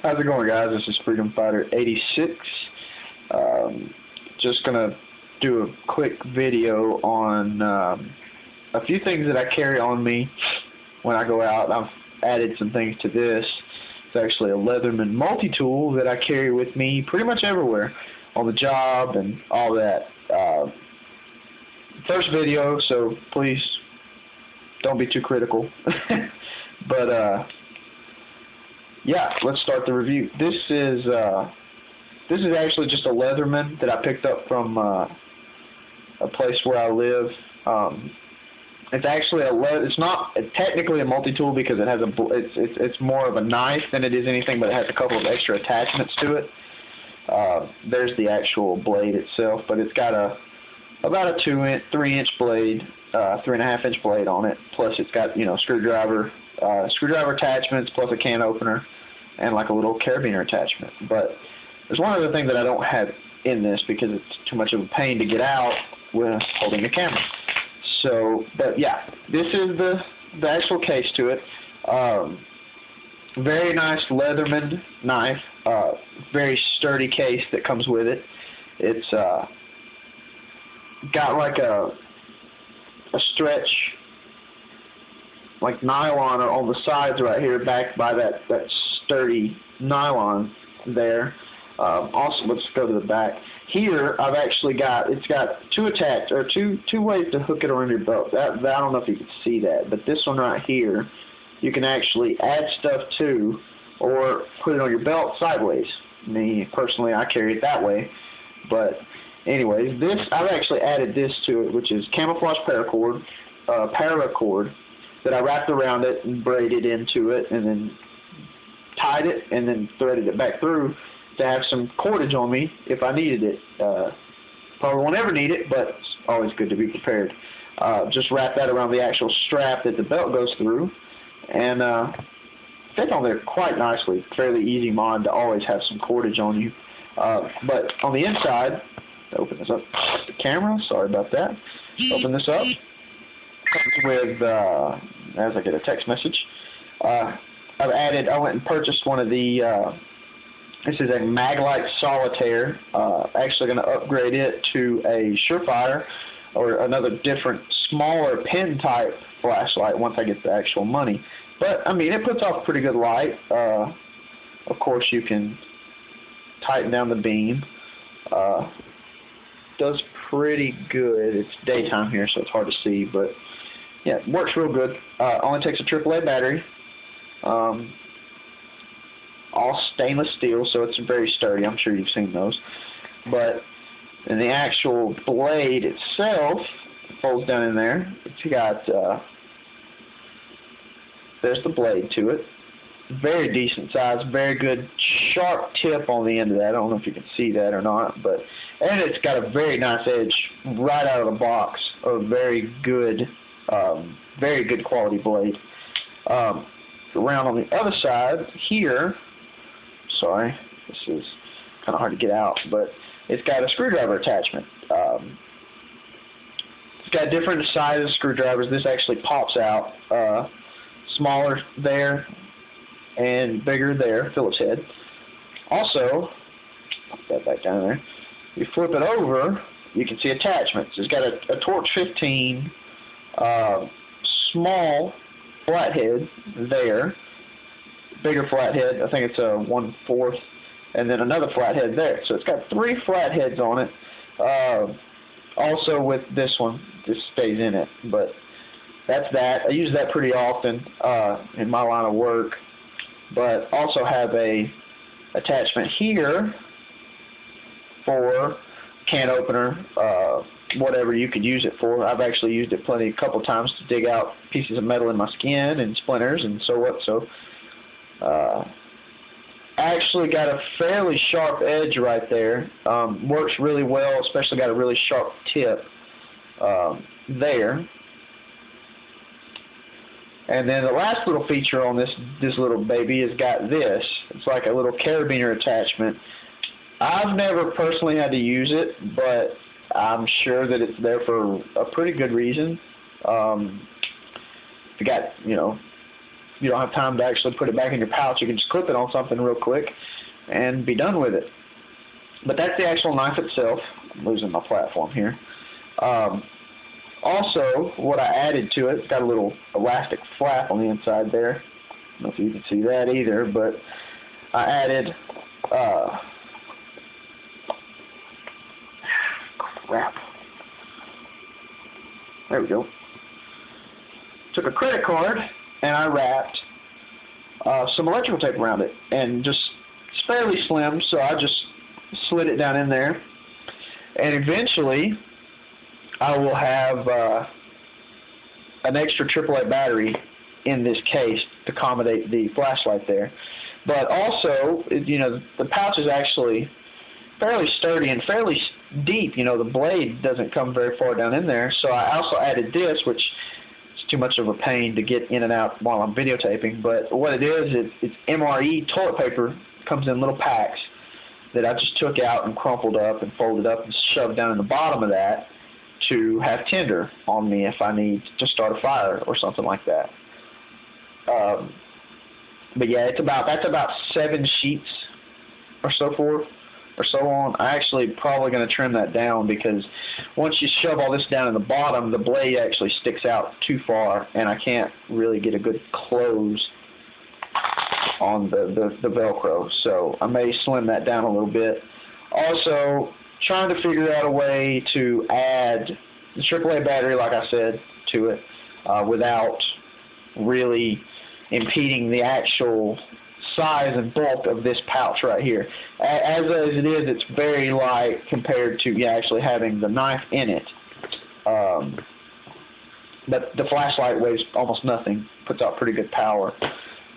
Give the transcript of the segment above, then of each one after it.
How's it going, guys? This is Freedom Fighter 86. Just gonna do a quick video on a few things that I carry on me when I go out. I've added some things to this. It's actually a Leatherman multi-tool that I carry with me pretty much everywhere, on the job and all that. First video, so please don't be too critical. But yeah, let's start the review. This is actually just a Leatherman that I picked up from a place where I live. It's actually it's not technically a multi-tool because it has it's more of a knife than it is anything, but it has a couple of extra attachments to it. There's the actual blade itself, but it's got about a 3-inch blade, 3.5-inch blade on it. Plus, it's got screwdriver attachments, plus a can opener, and like a little carabiner attachment. But there's one other thing that I don't have in this because it's too much of a pain to get out with holding the camera. So, but yeah, this is the actual case to it. Very nice Leatherman knife. Very sturdy case that comes with it. It's got like a stretch, like nylon on the sides right here, backed by that sturdy nylon there. Also, let's go to the back. Here, I've actually it's got two ways to hook it around your belt. I don't know if you can see that, but this one right here, you can actually add stuff to, or put it on your belt sideways. Me, personally, I carry it that way. But anyways, I've actually added this to it, which is camouflage paracord that I wrapped around it and braided into it, and then tied it, and then threaded it back through to have some cordage on me if I needed it. Probably won't ever need it, but it's always good to be prepared. Just wrap that around the actual strap that the belt goes through, and fit on there quite nicely. Fairly easy mod to always have some cordage on you. But on the inside, open this up, the camera, sorry about that. Open this up, comes with, as I get a text message, I went and purchased one of the, this is a Maglite Solitaire. Actually going to upgrade it to a Surefire or another different, smaller pin type flashlight once I get the actual money. But, I mean, it puts off pretty good light. Of course, you can tighten down the beam. Does pretty good. It's daytime here, so it's hard to see, but yeah, it works real good. Only takes a AAA battery. All stainless steel, so it's very sturdy. I'm sure you've seen those. But in the actual blade itself, folds down in there. It's got there's the blade to it. Very decent size, very good sharp tip on the end of that. I don't know if you can see that or not, but and it's got a very nice edge right out of the box. A very good quality blade. Around on the other side here, sorry, this is kind of hard to get out, but it's got a screwdriver attachment. It's got different sizes screwdrivers. This actually pops out, smaller there and bigger there, Phillips head. Also, pop that back down there. You flip it over, you can see attachments. It's got a Torch 15 small flathead there, bigger flathead. I think it's a 1/4, and then another flathead there. So it's got 3 flatheads on it. Also with this one, this stays in it, but that's that. I use that pretty often in my line of work. But also have a attachment here for can opener, whatever you could use it for. I've actually used it a couple times to dig out pieces of metal in my skin and splinters and so what. So actually got a fairly sharp edge right there. Works really well, especially got a really sharp tip there. And then the last little feature on this little baby has got this. It's like a little carabiner attachment. I've never personally had to use it, but I'm sure that it's there for a pretty good reason. You got, you don't have time to actually put it back in your pouch, you can just clip it on something real quick and be done with it. But that's the actual knife itself. I'm losing my platform here. Also, what I added to it, it's got a little elastic flap on the inside there. I don't know if you can see that either, but I added, crap. There we go. Took a credit card and I wrapped some electrical tape around it, and just, it's fairly slim, so I just slid it down in there. And eventually, I will have an extra AAA battery in this case to accommodate the flashlight there. But also, you know, the pouch is actually fairly sturdy and fairly deep. You know, the blade doesn't come very far down in there. So I also added this, which is too much of a pain to get in and out while I'm videotaping. But what it is, it's MRE toilet paper. It comes in little packs that I just took out and crumpled up and folded up and shoved down in the bottom of that to have tinder on me if I need to start a fire or something like that. But yeah, that's about 7 sheets or so on. I actually probably going to trim that down, because once you shove all this down in the bottom, the blade actually sticks out too far, and I can't really get a good close on the Velcro. So I may slim that down a little bit. Also, trying to figure out a way to add the AAA battery, like I said, to it without really impeding the actual size and bulk of this pouch right here. As it is, it's very light compared to actually having the knife in it. But the flashlight weighs almost nothing, puts out pretty good power.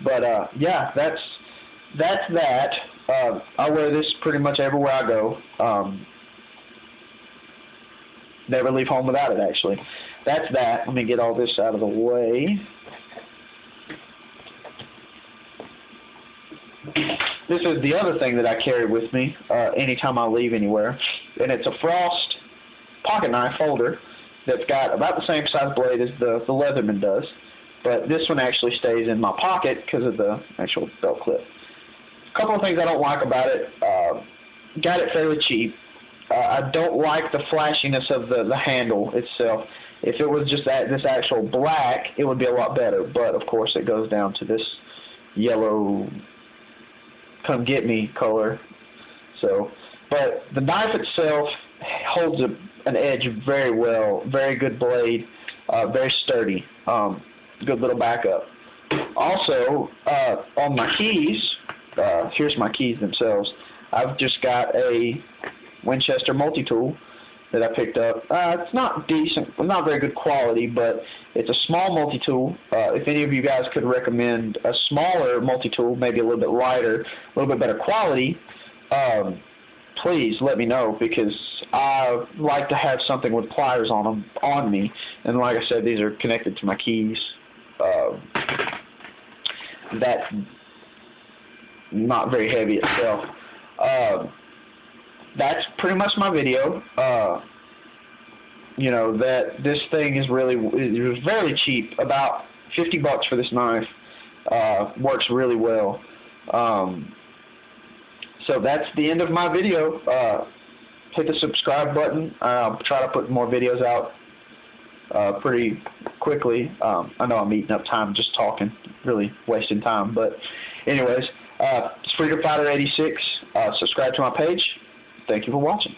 But yeah, that's that. I wear this pretty much everywhere I go. Never leave home without it, actually. That's that. Let me get all this out of the way. This is the other thing that I carry with me anytime I leave anywhere, and it's a Frost pocket knife holder that's got about the same size blade as the Leatherman does, but this one actually stays in my pocket because of the actual belt clip. A couple of things I don't like about it. Got it fairly cheap. I don't like the flashiness of the handle itself. If it was just this actual black, it would be a lot better, but of course it goes down to this yellow come get me color. So, but the knife itself holds an edge very well, very good blade, very sturdy, good little backup. Also, on my keys, here's my keys themselves. I've just got a Winchester Multitool that I picked up. It's not decent, not very good quality, but it's a small multi-tool. If any of you guys could recommend a smaller multi-tool, maybe a little bit lighter, a little bit better quality, please let me know, because I like to have something with pliers on me. And like I said, these are connected to my keys. That's not very heavy itself. That's pretty much my video. You know, that this thing is really, it was very cheap, about $50 for this knife. Works really well. So that's the end of my video. Hit the subscribe button. I'll try to put more videos out pretty quickly. I know I'm eating up time just talking, really wasting time. But anyways, it's Freedom Fighter 86. Subscribe to my page. Thank you for watching.